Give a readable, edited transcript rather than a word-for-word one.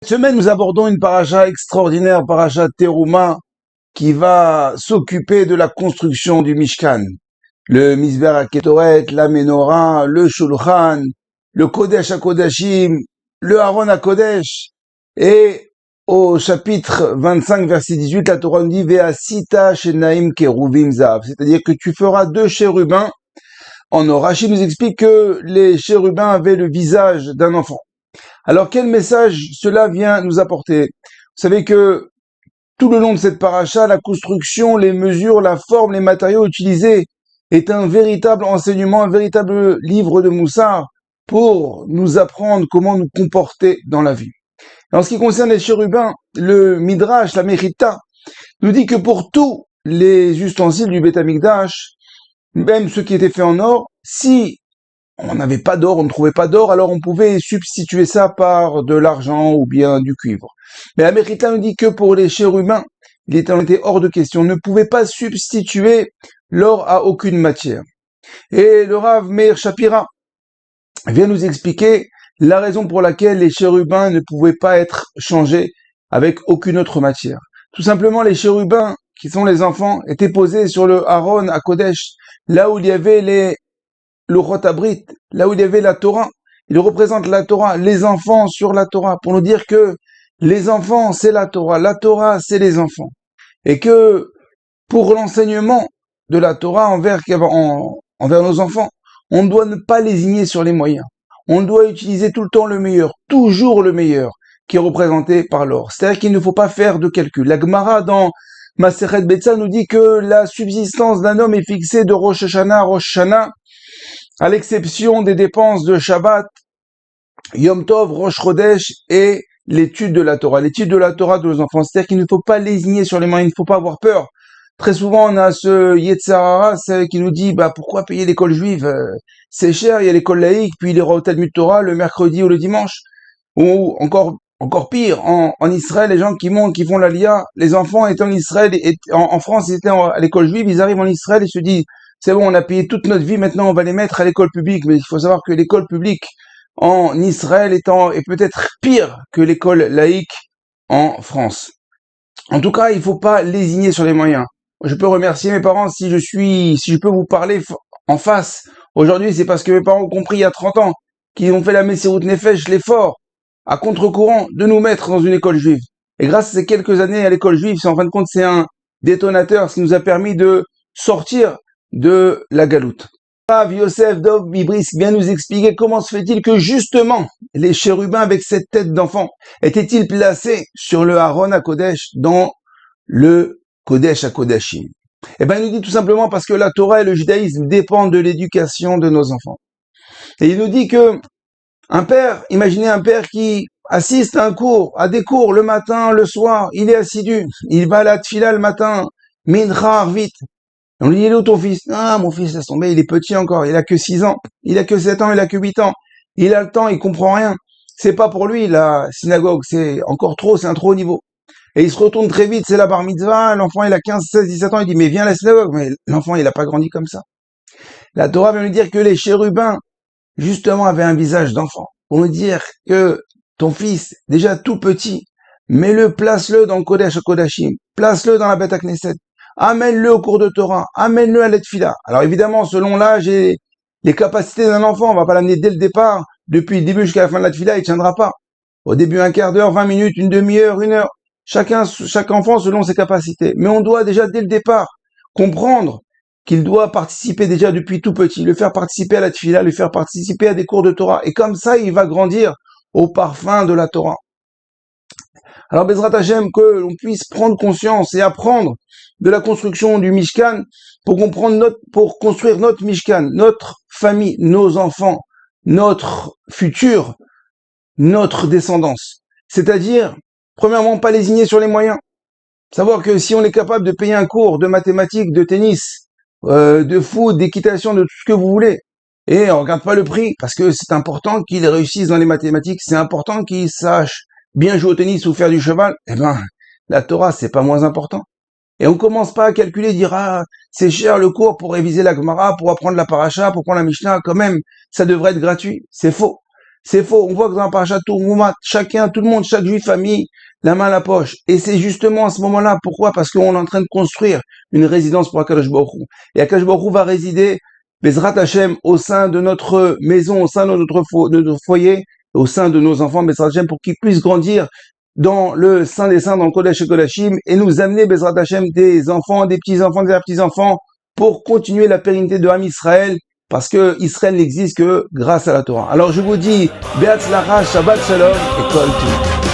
Cette semaine, nous abordons une paracha extraordinaire, paracha Teruma, qui va s'occuper de la construction du Mishkan. Le Mizbeach HaKetoret, la Menorah, le Shulchan, le Kodesh HaKodashim, le Aaron HaKodesh. Et au chapitre 25, verset 18, la Torah nous dit « Ve'asita shenaim keruvim zav », c'est-à-dire que tu feras deux chérubins en or. Rachid nous explique que les chérubins avaient le visage d'un enfant. Alors, quel message cela vient nous apporter? Vous savez que tout le long de cette paracha, la construction, les mesures, la forme, les matériaux utilisés est un véritable enseignement, un véritable livre de Moussar pour nous apprendre comment nous comporter dans la vie. En ce qui concerne les chérubins, le Midrash, la Mechita, nous dit que pour tous les ustensiles du Beth Amikdash, même ceux qui étaient faits en or, si on n'avait pas d'or, on ne trouvait pas d'or, alors on pouvait substituer ça par de l'argent ou bien du cuivre. Mais la Mechita nous dit que pour les chérubins, il était hors de question. On ne pouvait pas substituer l'or à aucune matière. Et le Rav Meir Shapira vient nous expliquer la raison pour laquelle les chérubins ne pouvaient pas être changés avec aucune autre matière. Tout simplement, les chérubins, qui sont les enfants, étaient posés sur le Aaron à Kodesh, là où il y avait le Rotabrit, là où il y avait la Torah. Il représente la Torah, les enfants sur la Torah, pour nous dire que les enfants, c'est la Torah, c'est les enfants. Et que pour l'enseignement de la Torah envers nos enfants, on ne doit ne pas lésigner sur les moyens. On doit utiliser tout le temps le meilleur, toujours le meilleur, qui est représenté par l'or. C'est-à-dire qu'il ne faut pas faire de calcul. La Gemara dans Masechet Betsa nous dit que la subsistance d'un homme est fixée de Rosh Hashanah à Rosh Hashanah, à l'exception des dépenses de Shabbat, Yom Tov, Rosh Chodesh et l'étude de la Torah. L'étude de la Torah de nos enfants. C'est-à-dire qu'il ne faut pas lésigner sur les moyens, il ne faut pas avoir peur. Très souvent, on a ce Yetzer Hara qui nous dit, pourquoi payer l'école juive? C'est cher, il y a l'école laïque, puis il ira au Talmud Torah le mercredi ou le dimanche. Ou encore pire, en Israël, les gens qui font l'Aliyah, les enfants étaient en Israël, en France, ils étaient à l'école juive, ils arrivent en Israël et se disent, c'est bon, on a payé toute notre vie, maintenant on va les mettre à l'école publique. Mais il faut savoir que l'école publique en Israël est peut-être pire que l'école laïque en France. En tout cas, il ne faut pas lésigner sur les moyens. Je peux remercier mes parents si je peux vous parler en face. Aujourd'hui, c'est parce que mes parents ont compris il y a 30 ans qu'ils ont fait la Messirut Nefesh, l'effort, à contre-courant, de nous mettre dans une école juive. Et grâce à ces quelques années à l'école juive, en fin de compte, c'est un détonateur, ce qui nous a permis de sortir de la galoute. Rav Yosef Dov Bibris vient nous expliquer comment se fait-il que justement les chérubins avec cette tête d'enfant étaient-ils placés sur le Aaron HaKodesh dans le Kodesh HaKodashim. Il nous dit tout simplement parce que la Torah et le judaïsme dépendent de l'éducation de nos enfants. Et il nous dit que imaginez un père qui assiste à des cours le matin, le soir, il est assidu, il va à la tfila le matin, mincha arvit. On lui dit, il est où ton fils? Ah, mon fils, laisse tomber, il est petit encore, il a que 6 ans, il a que 7 ans, il a que 8 ans. Il a le temps, il comprend rien. C'est pas pour lui, la synagogue, c'est encore trop, c'est un trop haut niveau. Et il se retourne très vite, c'est la bar mitzvah, l'enfant il a 15, 16, 17 ans, il dit, mais viens à la synagogue. Mais l'enfant il a pas grandi comme ça. La Torah vient nous dire que les chérubins, justement, avaient un visage d'enfant. Pour nous dire que ton fils, déjà tout petit, place-le dans le Kodesh HaKodashim, place-le dans la Beth HaKnesset, amène-le au cours de Torah, amène-le à l'Etfila. Alors évidemment, selon l'âge et les capacités d'un enfant, on va pas l'amener dès le départ, depuis le début jusqu'à la fin de la Tfila, il tiendra pas. Au début, un quart d'heure, 20 minutes, une demi-heure, 1 heure. Chaque enfant selon ses capacités. Mais on doit déjà dès le départ comprendre qu'il doit participer déjà depuis tout petit, le faire participer à la tfila, le faire participer à des cours de Torah. Et comme ça, il va grandir au parfum de la Torah. Alors, Bezrat Hashem, que l'on puisse prendre conscience et apprendre de la construction du Mishkan pour construire notre Mishkan, notre famille, nos enfants, notre futur, notre descendance. C'est-à-dire, premièrement, pas lésigner sur les moyens. Savoir que si on est capable de payer un cours de mathématiques, de tennis, de foot, d'équitation, de tout ce que vous voulez, et on regarde pas le prix, parce que c'est important qu'il réussisse dans les mathématiques, c'est important qu'il sache bien jouer au tennis ou faire du cheval, la Torah, c'est pas moins important. Et on commence pas à calculer, dire, c'est cher le cours pour réviser la Gemara, pour apprendre la paracha, pour prendre la Mishnah, quand même, ça devrait être gratuit. C'est faux. C'est faux. On voit que dans la parasha Teruma, tout le monde, chaque juif a mis la main à la poche. Et c'est justement à ce moment-là. Pourquoi? Parce qu'on est en train de construire une résidence pour Akadosh Baruch Hu. Et Akadosh Baruch Hu va résider, Bezrat Hashem, au sein de notre maison, au sein de notre foyer, au sein de nos enfants, Bezrat Hashem, pour qu'ils puissent grandir dans le Saint des Saints, dans le Kodesh et Kodashim, et nous amener, Bezrat Hashem, des enfants, des petits-enfants, des petits-enfants, pour continuer la pérennité de Ham Israël, parce que Israël n'existe que grâce à la Torah. Alors je vous dis, Be'atzlacha, Shabbat Shalom, et Kol Can